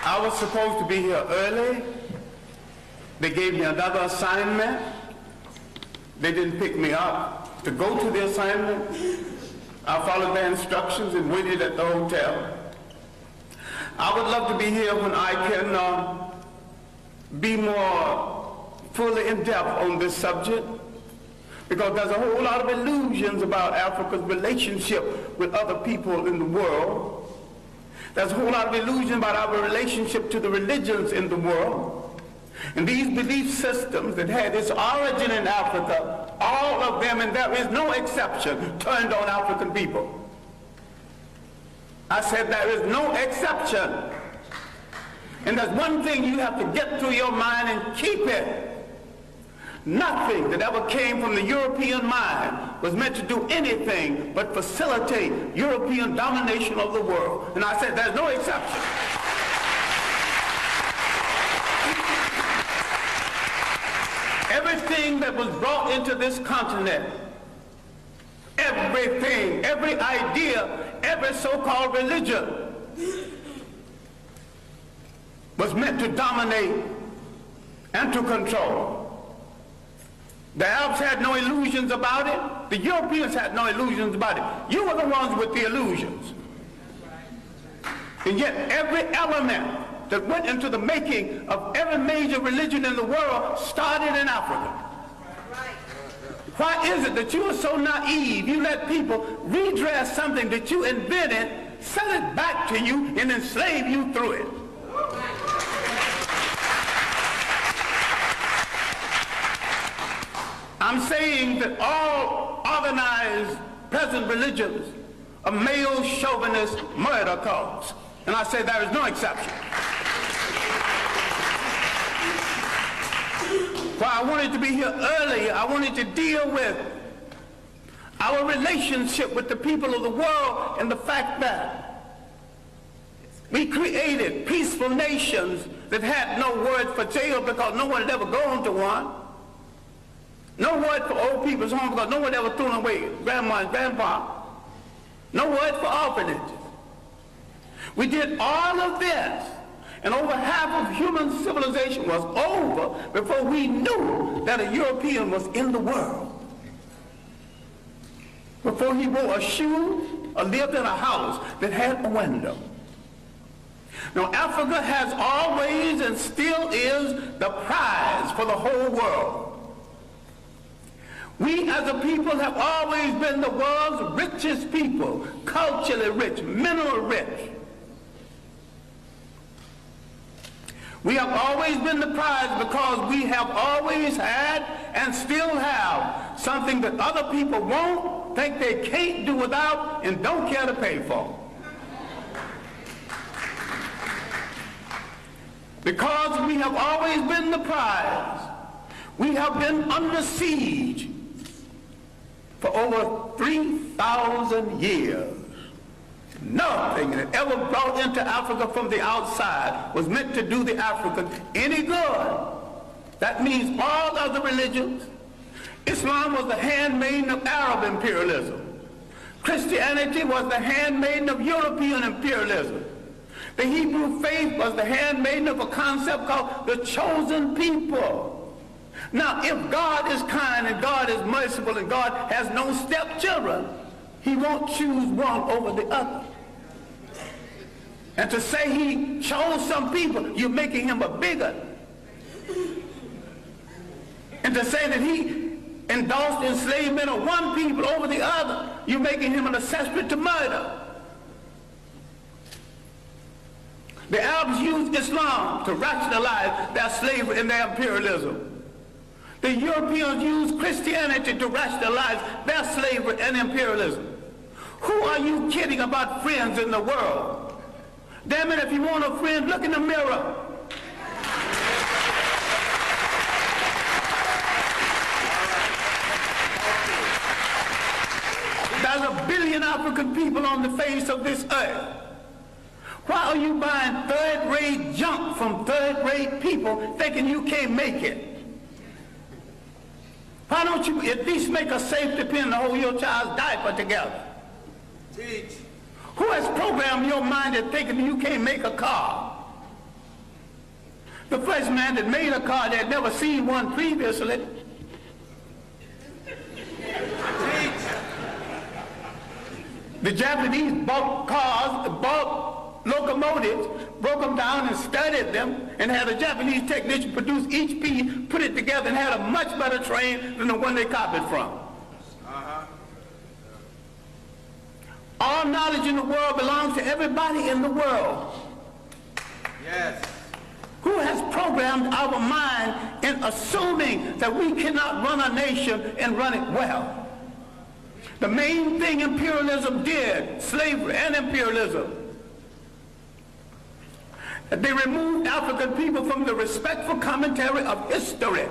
I was supposed to be here early. They gave me another assignment. They didn't pick me up to go to the assignment. I followed their instructions and waited at the hotel. I would love to be here when I can be more fully in depth on this subject, because there's a whole lot of illusions about Africa's relationship with other people in the world. There's a whole lot of illusion about our relationship to the religions in the world. And these belief systems that had its origin in Africa, all of them, and there is no exception, turned on African people. I said there is no exception. And there's one thing you have to get through your mind and keep it. Nothing that ever came from the European mind was meant to do anything but facilitate European domination of the world. And I said there's no exception. Everything that was brought into this continent, everything, every idea, every so-called religion was meant to dominate and to control. The Arabs had no illusions about it. The Europeans had no illusions about it. You were the ones with the illusions. And yet every element that went into the making of every major religion in the world started in Africa. Why is it that you are so naive? You let people redress something that you invented, sell it back to you, and enslave you through it. I'm saying that all organized present religions are male chauvinist murder cults. And I say there is no exception. Why I wanted to be here earlier, I wanted to deal with our relationship with the people of the world and the fact that we created peaceful nations that had no word for jail because no one had ever gone to one. No word for old people's home because no one ever threw away grandma and grandpa. No word for orphanages. We did all of this, and over half of human civilization was over before we knew that a European was in the world. Before he wore a shoe or lived in a house that had a window. Now, Africa has always and still is the prize for the whole world. We as a people have always been the world's richest people, culturally rich, mineral rich. We have always been the prize because we have always had and still have something that other people won't, think they can't do without, and don't care to pay for. Because we have always been the prize, we have been under siege for over 3,000 years. Nothing that ever brought into Africa from the outside was meant to do the African any good. That means all other religions. Islam was the handmaiden of Arab imperialism. Christianity was the handmaiden of European imperialism. The Hebrew faith was the handmaiden of a concept called the chosen people. Now, if God is kind and God is merciful and God has no stepchildren, he won't choose one over the other. And to say he chose some people, you're making him a bigot. And to say that he endorsed enslavement of one people over the other, you're making him an accessory to murder. The Arabs used Islam to rationalize their slavery and their imperialism. The Europeans used Christianity to rationalize their slavery and imperialism. Who are you kidding about friends in the world? Damn it, if you want a friend, look in the mirror. There's 1 billion African people on the face of this earth. Why are you buying third-rate junk from third-rate people thinking you can't make it? Why don't you at least make a safety pin to hold your child's diaper together? Teach. Who has programmed your mind at thinking you can't make a car? The first man that made a car that had never seen one previously. The Japanese bought cars, bought locomotives, broke them down and studied them, and had a Japanese technician produce each piece, put it together, and had a much better train than the one they copied from. All knowledge in the world belongs to everybody in the world. Yes. Who has programmed our mind in assuming that we cannot run a nation and run it well? The main thing imperialism did, slavery and imperialism, that they removed African people from the respectful commentary of history.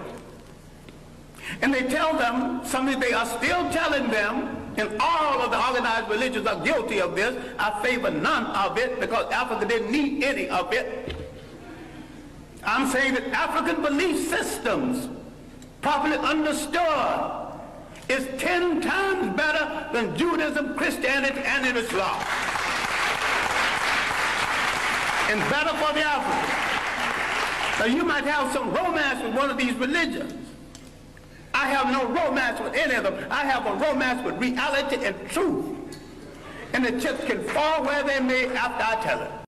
And they tell them something they are still telling them, and all of the organized religions are guilty of this. I favor none of it because Africa didn't need any of it. I'm saying that African belief systems, properly understood, is 10 times better than Judaism, Christianity, and Islam. And better for the Africans. Now you might have some romance with one of these religions. I have no romance with any of them. I have a romance with reality and truth. And the chips can fall where they may after I tell it.